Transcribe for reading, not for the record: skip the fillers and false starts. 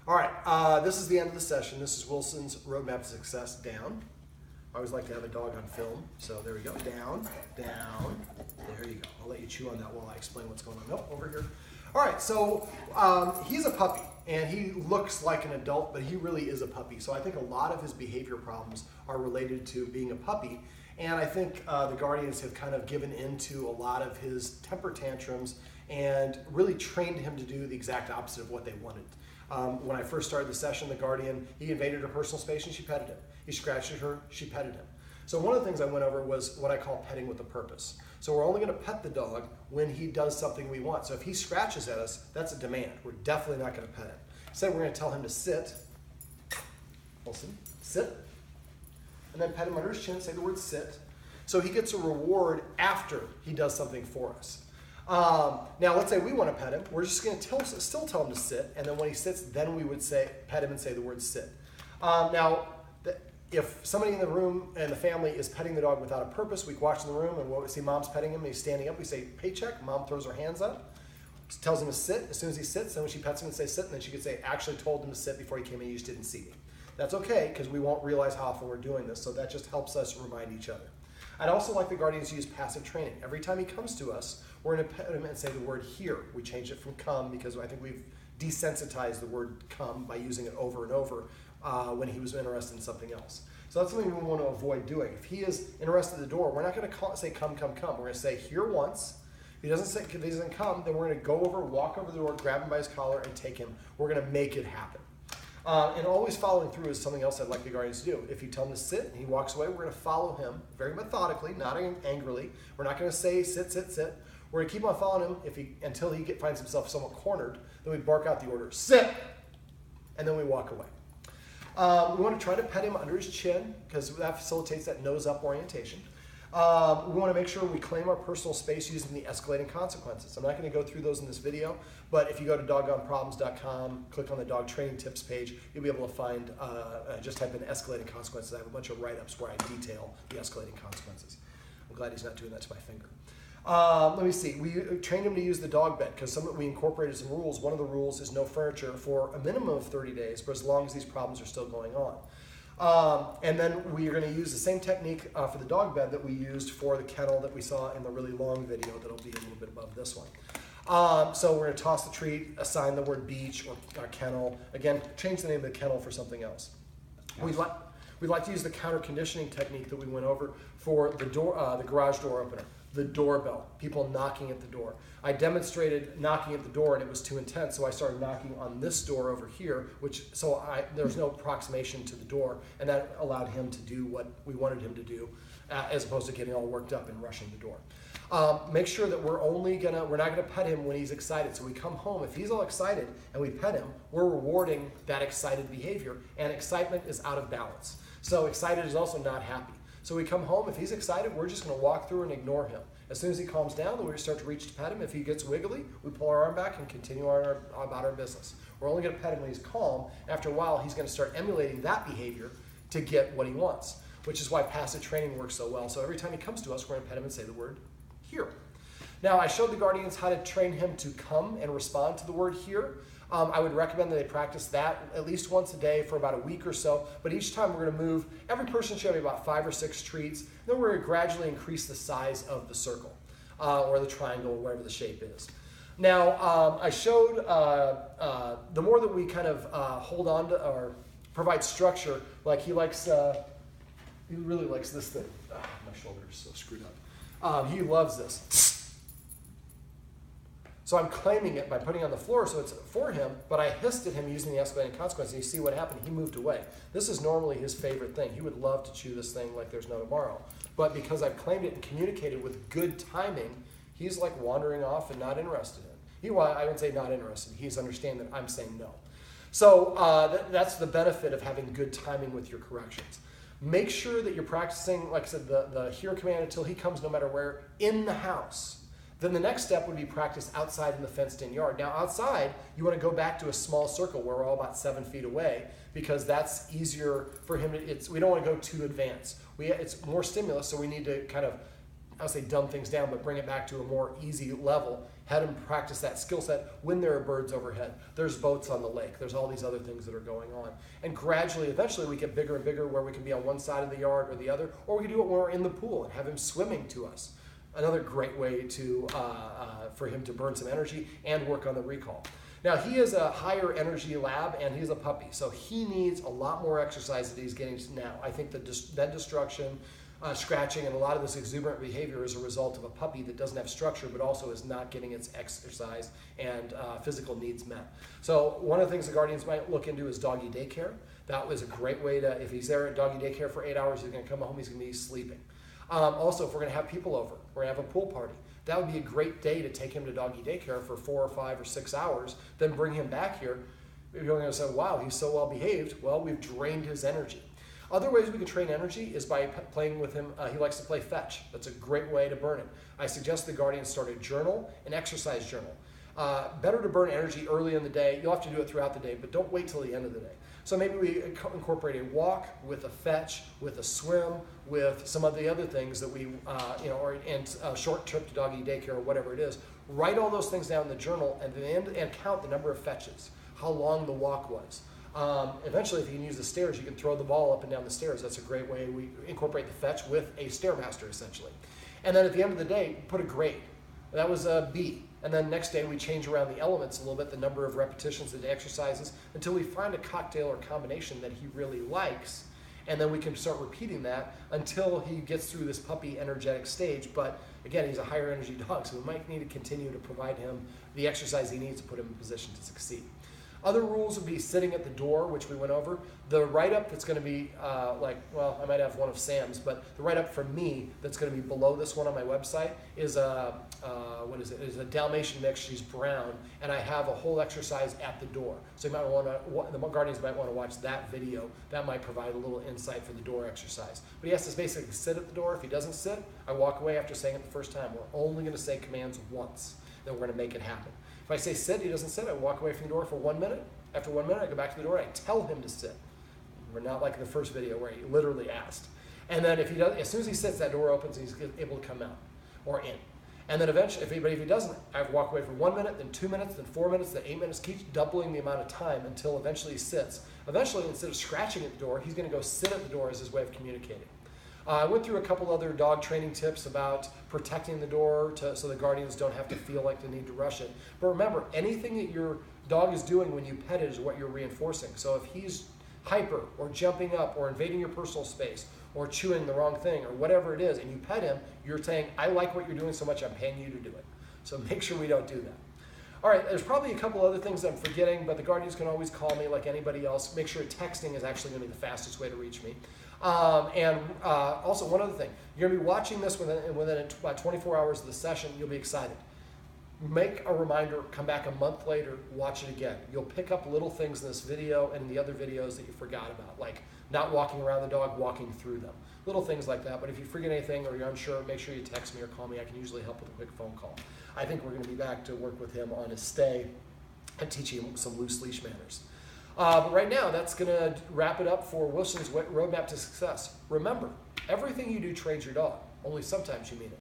All right, this is the end of the session. This is Wilson's Roadmap to Success, down. I always like to have a dog on film, so there we go. Down, down, there you go. I'll let you chew on that while I explain what's going on. Nope, over here. All right, so he's a puppy, and he looks like an adult, but he really is a puppy. So I think a lot of his behavior problems are related to being a puppy, and I think the guardians have kind of given into a lot of his temper tantrums and really trained him to do the exact opposite of what they wanted. When I first started the session, the guardian, he invaded her personal space and she petted him. He scratched at her, she petted him. So one of the things I went over was what I call petting with a purpose. So we're only going to pet the dog when he does something we want. So if he scratches at us, that's a demand. We're definitely not going to pet him. Instead, we're going to tell him to sit. Wilson, sit. And then pet him under his chin, say the word sit. So he gets a reward after he does something for us. Now, let's say we want to pet him. We're just going to still tell him to sit, and then when he sits, then we would pet him and say the word sit. If somebody in the room and the family is petting the dog without a purpose, we watch in the room and we see mom's petting him and he's standing up. We say, paycheck. Mom throws her hands up, tells him to sit. As soon as he sits, then when she pets him and say sit, and then she could say, actually told him to sit before he came in, you just didn't see me. That's okay, because we won't realize how often we're doing this, so that just helps us remind each other. I'd also like the guardians to use passive training. Every time he comes to us, we're going to pet him and say the word here. We changed it from come because I think we've desensitized the word come by using it over and over when he was interested in something else. So that's something we want to avoid doing. If he is interested in the door, we're not going to say come, come, come. We're going to say here once. If he doesn't come, then we're going to go over, walk over the door, grab him by his collar, and take him. We're going to make it happen. And always following through is something else I'd like the guardians to do. If you tell him to sit and he walks away, we're going to follow him very methodically, not angrily. We're not going to say sit, sit, sit. We're going to keep on following him until he finds himself somewhat cornered. Then we bark out the order, sit, and then we walk away. We want to try to pet him under his chin because that facilitates that nose-up orientation. We want to make sure we claim our personal space using the escalating consequences. I'm not going to go through those in this video, but if you go to doggoneproblems.com, click on the dog training tips page, you'll be able to find, just type in escalating consequences. I have a bunch of write-ups where I detail the escalating consequences. I'm glad he's not doing that to my finger. Let me see. We trained him to use the dog bed because we incorporated some rules. One of the rules is no furniture for a minimum of 30 days, but as long as these problems are still going on. And then we are going to use the same technique for the dog bed that we used for the kennel that we saw in the really long video that'll be a little bit above this one. So we're going to toss the treat, assign the word beach or kennel. Again, change the name of the kennel for something else. Yes. We'd like to use the counter conditioning technique that we went over for the garage door opener. The doorbell, people knocking at the door. I demonstrated knocking at the door and it was too intense, so I started knocking on this door over here, there was no approximation to the door, and that allowed him to do what we wanted him to do, as opposed to getting all worked up and rushing the door. Make sure that we're not gonna pet him when he's excited. So we come home, if he's all excited and we pet him, we're rewarding that excited behavior, and excitement is out of balance. So excited is also not happy. So we come home, if he's excited, we're just going to walk through and ignore him. As soon as he calms down, then we start to reach to pet him. If he gets wiggly, we pull our arm back and continue about our business. We're only going to pet him when he's calm. After a while, he's going to start emulating that behavior to get what he wants, which is why passive training works so well. So every time he comes to us, we're going to pet him and say the word here. Now, I showed the guardians how to train him to come and respond to the word here. I would recommend that they practice that at least once a day for about a week or so. But each time we're going to move, every person should have about 5 or 6 treats. Then we're going to gradually increase the size of the circle or the triangle, or whatever the shape is. Now, I showed the more that we kind of hold on to or provide structure, like he really likes this thing. Oh, my shoulder is so screwed up. He loves this. So I'm claiming it by putting it on the floor so it's for him, but I hissed at him using the escalating consequence, and you see what happened. He moved away. This is normally his favorite thing. He would love to chew this thing like there's no tomorrow. But because I've claimed it and communicated with good timing, he's like wandering off and not interested in it. I wouldn't say not interested. He's understanding that I'm saying no. So that's the benefit of having good timing with your corrections. Make sure that you're practicing, like I said, the here command until he comes no matter where in the house. Then the next step would be practice outside in the fenced-in yard. Now outside, you want to go back to a small circle where we're all about 7 feet away because that's easier for him. We don't want to go too advanced. It's more stimulus, so we need to kind of, I would say dumb things down, but bring it back to a more easy level. had him practice that skill set when there are birds overhead. There's boats on the lake. There's all these other things that are going on. And gradually, eventually, we get bigger and bigger where we can be on one side of the yard or the other, or we can do it when we're in the pool and have him swimming to us. Another great way to for him to burn some energy and work on the recall. Now, he is a higher energy lab, and he's a puppy, so he needs a lot more exercise than he's getting now. I think that bed destruction, scratching, and a lot of this exuberant behavior is a result of a puppy that doesn't have structure, but also is not getting its exercise and physical needs met. So one of the things the guardians might look into is doggy daycare. That was a great way to, if he's there at doggy daycare for 8 hours, he's going to come home, he's going to be sleeping. Also, if we're going to have people over, we're going to have a pool party. That would be a great day to take him to doggy daycare for 4 or 5 or 6 hours, then bring him back here. You're going to say, wow, he's so well behaved. Well, we've drained his energy. Other ways we can train energy is by playing with him. He likes to play fetch. That's a great way to burn it. I suggest the guardians start a journal, an exercise journal. Better to burn energy early in the day. You'll have to do it throughout the day, but don't wait till the end of the day. So maybe we incorporate a walk with a fetch, with a swim, with some of the other things that we, or a short trip to doggy daycare or whatever it is. Write all those things down in the journal and count the number of fetches, how long the walk was. Eventually, if you can use the stairs, you can throw the ball up and down the stairs. That's a great way. We incorporate the fetch with a stairmaster, essentially. And then at the end of the day, put a grade. That was a B. And then next day, we change around the elements a little bit, the number of repetitions, the exercises, until we find a cocktail or combination that he really likes. And then we can start repeating that until he gets through this puppy energetic stage. But again, he's a higher energy dog, so we might need to continue to provide him the exercise he needs to put him in position to succeed. Other rules would be sitting at the door, which we went over. The write-up that's going to be I might have one of Sam's, but the write-up from me that's going to be below this one on my website is a Dalmatian mix. She's brown, and I have a whole exercise at the door. So you might the guardians might want to watch that video. That might provide a little insight for the door exercise. But he has to basically sit at the door. If he doesn't sit, I walk away after saying it the first time. We're only going to say commands once. Then we're going to make it happen. If I say sit, he doesn't sit, I walk away from the door for 1 minute. After 1 minute, I go back to the door, I tell him to sit. We're not like the first video where he literally asked. And then if he does, as soon as he sits, that door opens and he's able to come out or in. And then eventually, if he doesn't, I walk away for 1 minute, then 2 minutes, then 4 minutes, then 8 minutes, keeps doubling the amount of time until eventually he sits. Eventually, instead of scratching at the door, he's going to go sit at the door as his way of communicating. I went through a couple other dog training tips about protecting the door so the guardians don't have to feel like they need to rush it. But remember, anything that your dog is doing when you pet it is what you're reinforcing. So if he's hyper or jumping up or invading your personal space or chewing the wrong thing or whatever it is, and you pet him, you're saying, I like what you're doing so much, I'm paying you to do it. So make sure we don't do that. All right, there's probably a couple other things I'm forgetting, but the guardians can always call me like anybody else. Make sure texting is actually going to be the fastest way to reach me. Also, one other thing, you're going to be watching this within about 24 hours of the session. You'll be excited. Make a reminder, come back a month later, watch it again. You'll pick up little things in this video and in the other videos that you forgot about, like not walking around the dog, walking through them. Little things like that, but if you forget anything or you're unsure, make sure you text me or call me. I can usually help with a quick phone call. I think we're going to be back to work with him on his stay and teach him some loose leash manners. But right now, that's going to wrap it up for Wilson's Roadmap to Success. Remember, everything you do trains your dog, only sometimes you mean it.